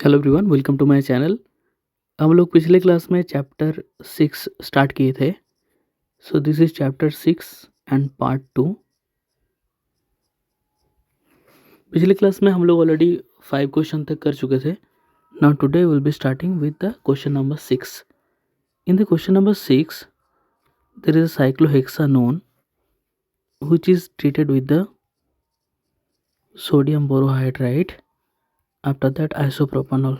Hello everyone, welcome to my channel. हम लोग पिछले क्लास में चैप्टर 6 स्टार्ट किए थे। So this is chapter 6 and part 2। पिछले क्लास में हम लोग ऑलरेडी 5 क्वेश्चन तक कर चुके थे। Now today will be starting with the question number 6। In the question number 6 there is a cyclohexanone which is treated with the sodium borohydride, after that isopropanol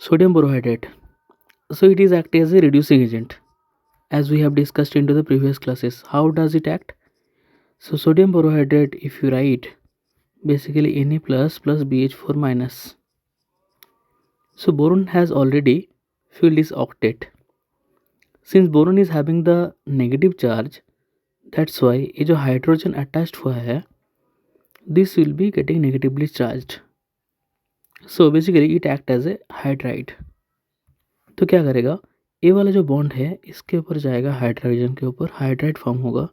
sodium borohydride. So it is act as a reducing agent, as we have discussed into the previous classes. How does it act? So sodium borohydride, if you write, basically Na plus BH4 minus. So boron has already filled its octet. Since boron is having the negative charge, that's why ये जो hydrogen attached हुआ है, this will be getting negatively charged. So basically it act as a hydride. तो क्या करेगा, ये वाला जो बॉन्ड है इसके ऊपर जाएगा, हाइड्रोजन के ऊपर हाइड्राइड फॉर्म होगा,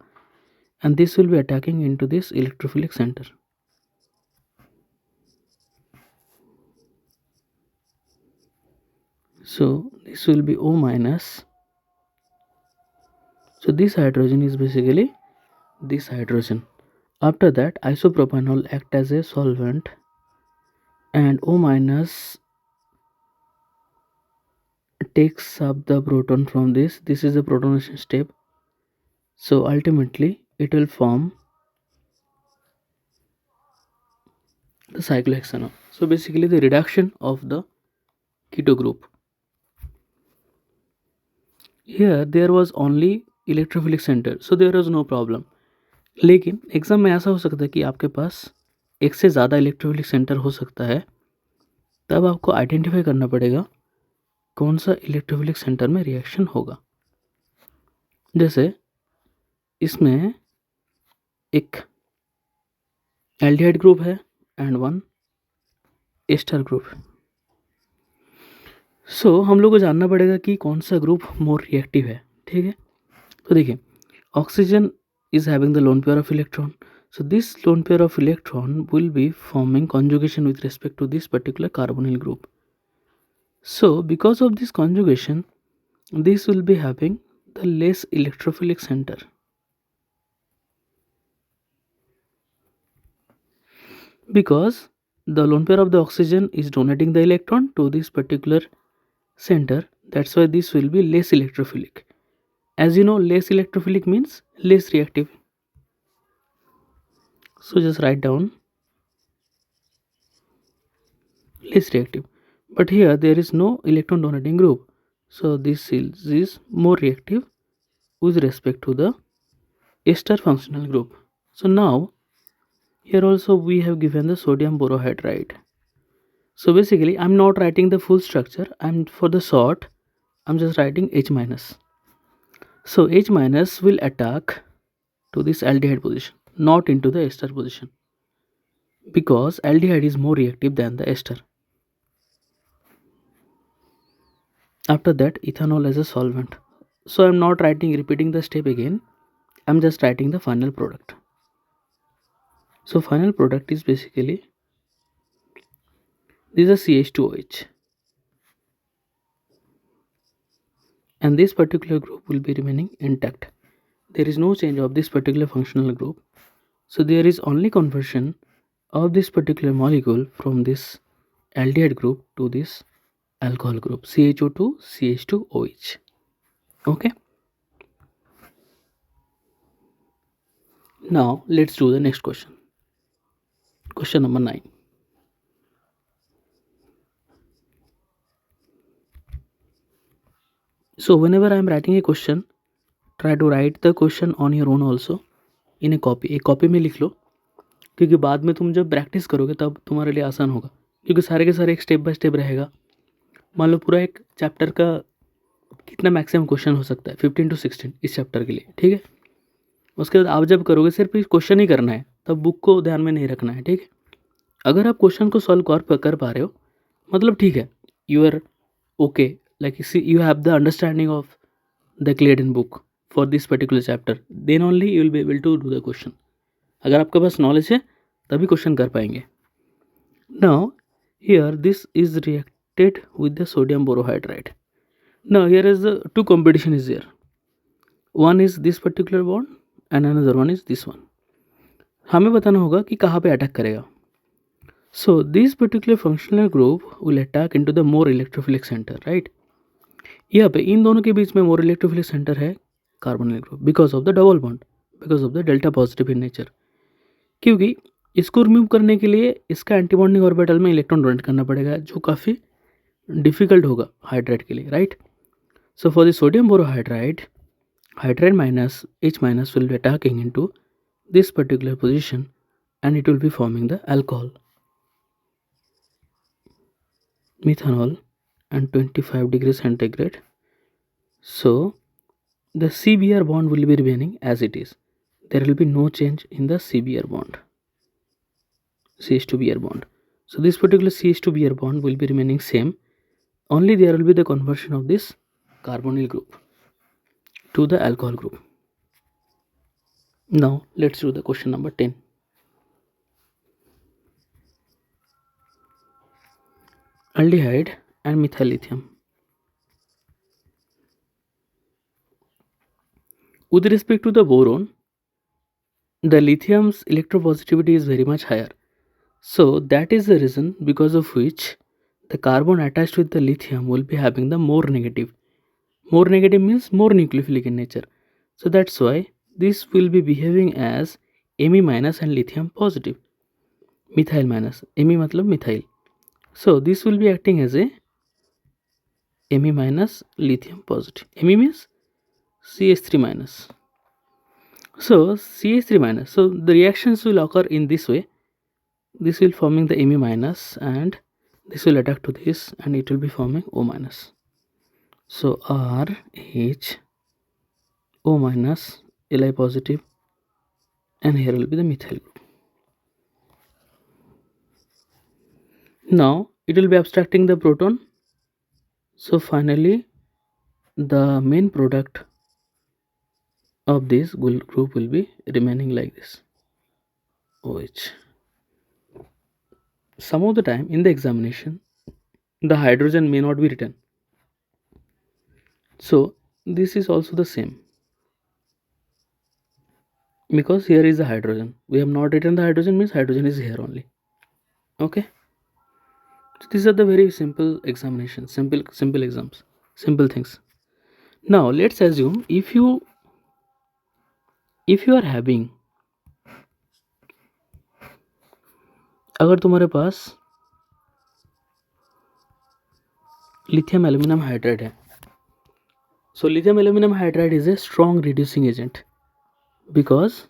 and this will be attacking into this electrophilic centre. So this will be O minus. So this hydrogen is basically this hydrogen. After that isopropanol act as a solvent, and O minus takes up the proton from this. This is the protonation step. So ultimately it will form the cyclohexanol. So basically the reduction of the keto group. Here there was only electrophilic center, so there was no problem. लेकिन exam में ऐसा हो सकता है कि आपके पास एक से ज़्यादा इलेक्ट्रोफिलिक सेंटर हो सकता है, तब आपको आइडेंटिफाई करना पड़ेगा कौन सा इलेक्ट्रोफिलिक सेंटर में रिएक्शन होगा. जैसे इसमें एक एल्डिहाइड ग्रुप है एंड वन एस्टर ग्रुप. सो हम लोग को जानना पड़ेगा कि कौन सा ग्रुप मोर रिएक्टिव है. ठीक है, तो देखिए, oxygen is having the lone pair of electron. So this lone pair of electron will be forming conjugation with respect to this particular carbonyl group. So because of this conjugation, this will be having the less electrophilic center. Because the lone pair of the oxygen is donating the electron to this particular center, that's why this will be less electrophilic. As you know, less electrophilic means less reactive. So just write down less reactive. But here there is no electron donating group, so this is more reactive with respect to the ester functional group. So now here also we have given the sodium borohydride. So basically I'm not writing the full structure, I'm for the short I'm just writing H minus. So H minus will attack to this aldehyde position, not into the ester position, because aldehyde is more reactive than the ester. After that, ethanol as a solvent. So I'm not repeating the step again, I'm just writing the final product. So final product is basically this is a CH2OH, and this particular group will be remaining intact. There is no change of this particular functional group, so there is only conversion of this particular molecule from this aldehyde group to this alcohol group, CHO to CH2OH. Okay, now let's do the next question. Question number 9. So whenever I am writing a question, try to write the question on your own also in a copy. एक copy में लिख लो, क्योंकि बाद में तुम जब practice करोगे तब तुम्हारे लिए आसान होगा, क्योंकि सारे के सारे एक स्टेप बाय स्टेप रहेगा. मान लो पूरा एक चैप्टर का कितना मैक्सिमम क्वेश्चन हो सकता है, 15 to 16 इस चैप्टर के लिए. ठीक है, उसके बाद आप जब करोगे सिर्फ क्वेश्चन ही करना है, तब बुक को ध्यान में नहीं रखना है. ठीक है, अगर आप क्वेश्चन को सॉल्व कर पा रहे हो, मतलब ठीक है, you are okay, like you have the understanding of the Claydon book for this particular chapter, then only you will be able to do the question. अगर आपके पास नॉलेज है तभी क्वेश्चन कर पाएंगे. Now Here this is reacted with the sodium borohydride. Now here is the two competition is there. One is this particular bond and another one is this one. हमें बताना होगा कि कहाँ पे अटैक करेगा. So this particular functional group will attack into the more electrophilic center, right? यहाँ पे इन दोनों के बीच में more electrophilic center है carbonyl group because of the double bond, because of the delta positive in nature. क्योंकि इसको remove करने के लिए इसका एंटीबॉन्डिंग ऑर्बिटल में इलेक्ट्रॉन डोनेट करना पड़ेगा जो काफ़ी डिफिकल्ट होगा हाइड्राइड के लिए, right? So for the sodium borohydride, hydride minus H minus will be attacking into this particular position and it will be forming the alcohol, methanol, and 25 degrees centigrade. So the CBr bond will be remaining as it is. There will be no change in the CBr bond, CH2Br bond. So this particular CH2Br bond will be remaining same. Only there will be the conversion of this carbonyl group to the alcohol group. Now let's do the question number 10. Aldehyde and methyl lithium. With respect to the boron, the lithium's electropositivity is very much higher. So that is the reason because of which the carbon attached with the lithium will be having the more negative. More negative means more nucleophilic in nature. So that's why this will be behaving as Me minus and lithium positive. Methyl minus. Me matlab methyl. So this will be acting as a Me minus lithium positive. Me means CH3 minus. So CH3 minus. So the reactions will occur in this way. This will forming the Me minus and this will attack to this and it will be forming O minus. So RH O minus Li positive and here will be the methyl group. Now it will be abstracting the proton. So finally the main product of this group will be remaining like this, OH. Some of the time in the examination the hydrogen may not be written. So this is also the same because here is the hydrogen. We have not written the hydrogen means hydrogen is here only. Okay. So these are the very simple examinations, simple exams, simple things. Now let's assume if you are having, अगर तुम्हारे पास lithium aluminum hydride है, so lithium aluminum hydride is a strong reducing agent because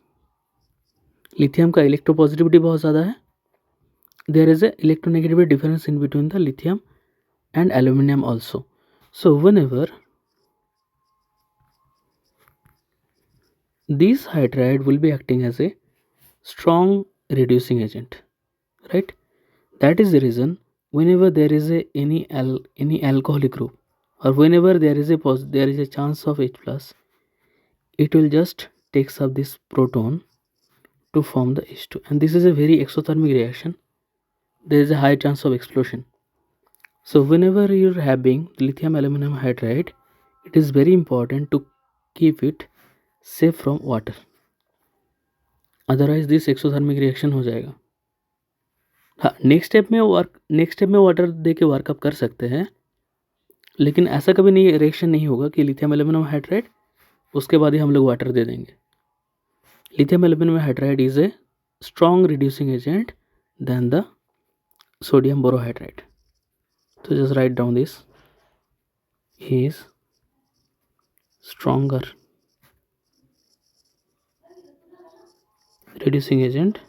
lithium का electropositivity बहुत ज़्यादा है. There is a electronegativity difference in between the lithium and aluminum also. So whenever this hydride will be acting as a strong reducing agent, right? That is the reason whenever there is a any alcoholic group or whenever there is a chance of H plus, it will just takes up this proton to form the H2, and this is a very exothermic reaction. There is a high chance of explosion. So whenever you're having lithium aluminum hydride, it is very important to keep it safe from water. Otherwise this exothermic reaction हो जाएगा. हाँ, next step में water दे के workup कर सकते हैं, लेकिन ऐसा कभी नहीं रिएक्शन नहीं होगा कि लिथियम एल्यूमिनियम हाइड्राइड उसके बाद ही हम लोग वाटर दे देंगे. Lithium aluminium hydride is a strong reducing agent then the sodium borohydride. So just write down this. He is stronger reducing agent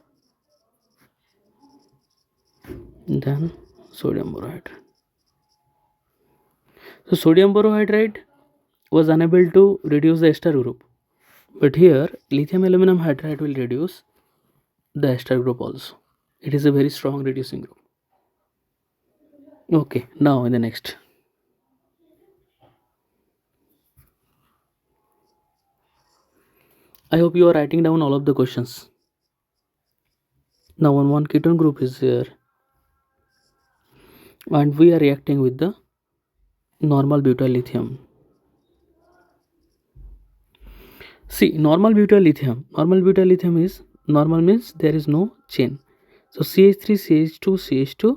than sodium borohydride. So sodium borohydride was unable to reduce the ester group, but here lithium aluminum hydride will reduce the ester group also. It is a very strong reducing group. Okay, now in the next. I hope you are writing down all of the questions. Now one ketone group is there. and we are reacting with the normal butyl lithium. See, normal butyl lithium is, normal means there is no chain. So CH3, CH2, CH2,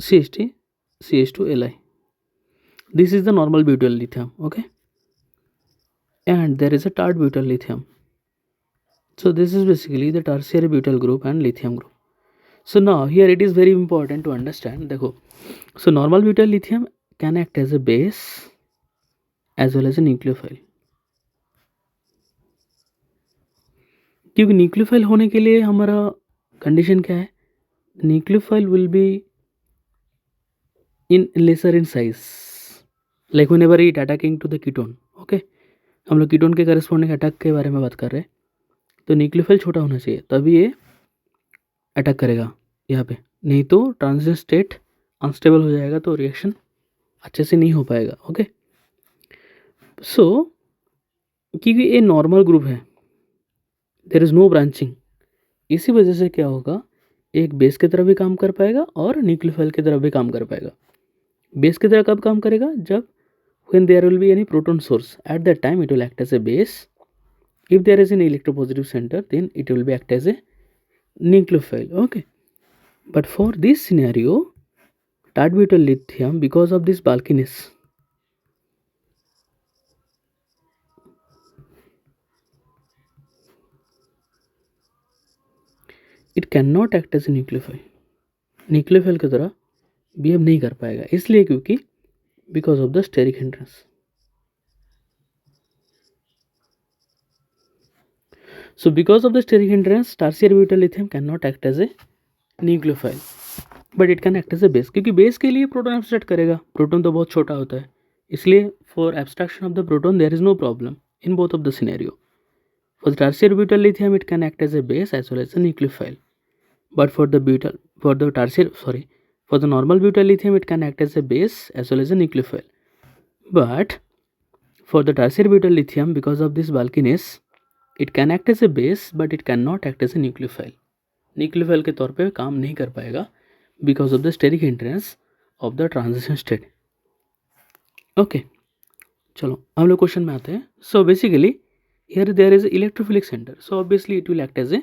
CH3, CH2 Li. This is the normal butyl lithium, okay? And there is a tert butyl lithium. So this is basically the tertiary butyl group and lithium group. So now here it is very important to understand. देखो, so normal butyl lithium can act as a base as well as a nucleophile. क्योंकि nucleophile होने के लिए हमारा condition क्या है? Nucleophile will be in lesser in size, like whenever it attacking to the ketone. Okay, हम लोग ketone के करस्पॉन्डिंग अटैक के बारे में बात कर रहे हैं. तो न्यूक्लियोफाइल छोटा होना चाहिए तभी ये अटैक करेगा यहाँ पे, नहीं तो ट्रांजिशन स्टेट अनस्टेबल हो जाएगा तो रिएक्शन अच्छे से नहीं हो पाएगा. ओके, सो क्योंकि ये नॉर्मल ग्रुप है, देयर इज़ नो ब्रांचिंग, इसी वजह से क्या होगा, एक बेस की तरह भी काम कर पाएगा और न्यूक्लियोफाइल की तरह भी काम कर पाएगा. बेस की तरह कब काम करेगा? जब when there will be any proton source, at that time it will act as a base. If there is an electropositive center, then it will be act as a nucleophile. Okay, but for this scenario, tert butyl lithium, because of this bulkiness, it cannot act as a nucleophile. Nucleophile की तरह behave नहीं कर पाएगा, इसलिए क्योंकि because of the steric hindrance. So because of the steric hindrance, tertiary butyl lithium cannot act as a nucleophile, but it can act as a base. क्योंकि base के लिए प्रोटॉन एब्स्ट्रैक्ट करेगा, प्रोटॉन तो बहुत छोटा होता है, इसलिए for abstraction of the proton there is no problem in both of the scenario. For the tertiary butyl lithium, it can act as a base as well as a nucleophile. But for the normal butyl lithium, it can act as a base as well as a nucleophile. But for the tertiary butyl lithium, because of this bulkiness, it can act as a base, but it cannot act as a nucleophile. Nucleophile के तौर पे काम नहीं कर पाएगा because of the steric hindrance of the transition state. Okay, चलो हम लोग क्वेश्चन में आते हैं. So basically here there is electrophilic centre, so obviously it will act as a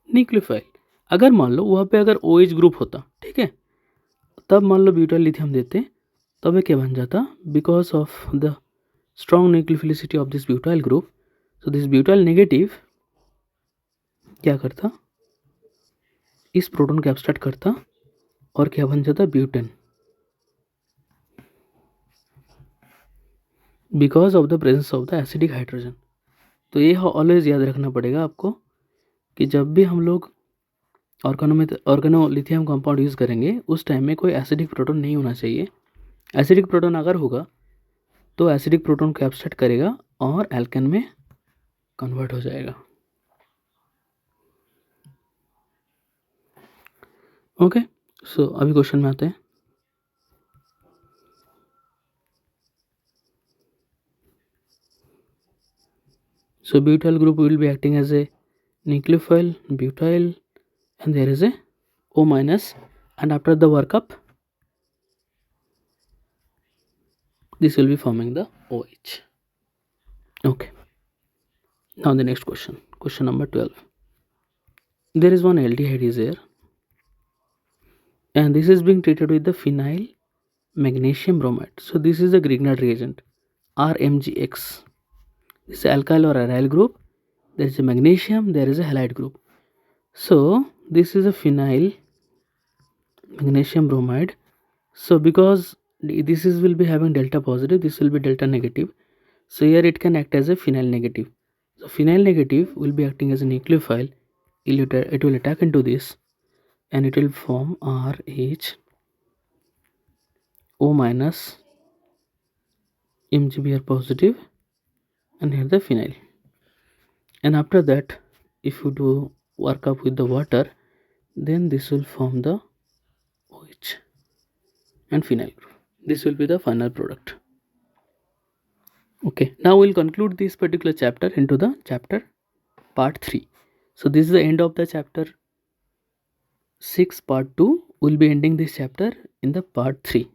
nucleophile. अगर मान लो वहाँ पे अगर OH ग्रुप होता, ठीक है, तब मान लो ब्यूटाइल लिथियम देते, तब ये क्या बन जाता? Because of the strong nucleophilicity of this butyl group, so this butyl negative क्या करता? इस प्रोटॉन को एब्स्ट्रैक्ट करता और क्या बन जाता? Butane. Because of the presence of the acidic hydrogen. तो ये ऑलवेज याद रखना पड़ेगा आपको कि जब भी हम लोग ऑर्गेनोलिथियम कंपाउंड यूज़ करेंगे उस टाइम में कोई एसिडिक प्रोटॉन नहीं होना चाहिए. एसिडिक प्रोटॉन अगर होगा तो एसिडिक प्रोटॉन को एब्स्ट्रैक्ट करेगा और एल्केन में कन्वर्ट हो जाएगा. ओके, सो अभी क्वेश्चन में आते हैं. So butyl group will be acting as a nucleophile, butyl, and there is a O minus, and after the workup, this will be forming the OH. Okay. Now the next question, question number 12. There is one aldehyde is there, and this is being treated with the phenyl magnesium bromide. So this is a Grignard reagent, RMgX. This is alkyl or aryl group. There is a magnesium, there is a halide group. So this is a phenyl magnesium bromide. So because this is will be having delta positive, this will be delta negative. So here it can act as a phenyl negative. So phenyl negative will be acting as a nucleophile. It will attack into this and it will form RH O minus MgBr positive and here the phenyl. And after that, if you do work up with the water, then this will form the OH and phenyl group. This will be the final product. Okay, now we'll conclude this particular chapter into the chapter part 3. So this is the end of the chapter 6 part 2. We'll be ending this chapter in the part 3.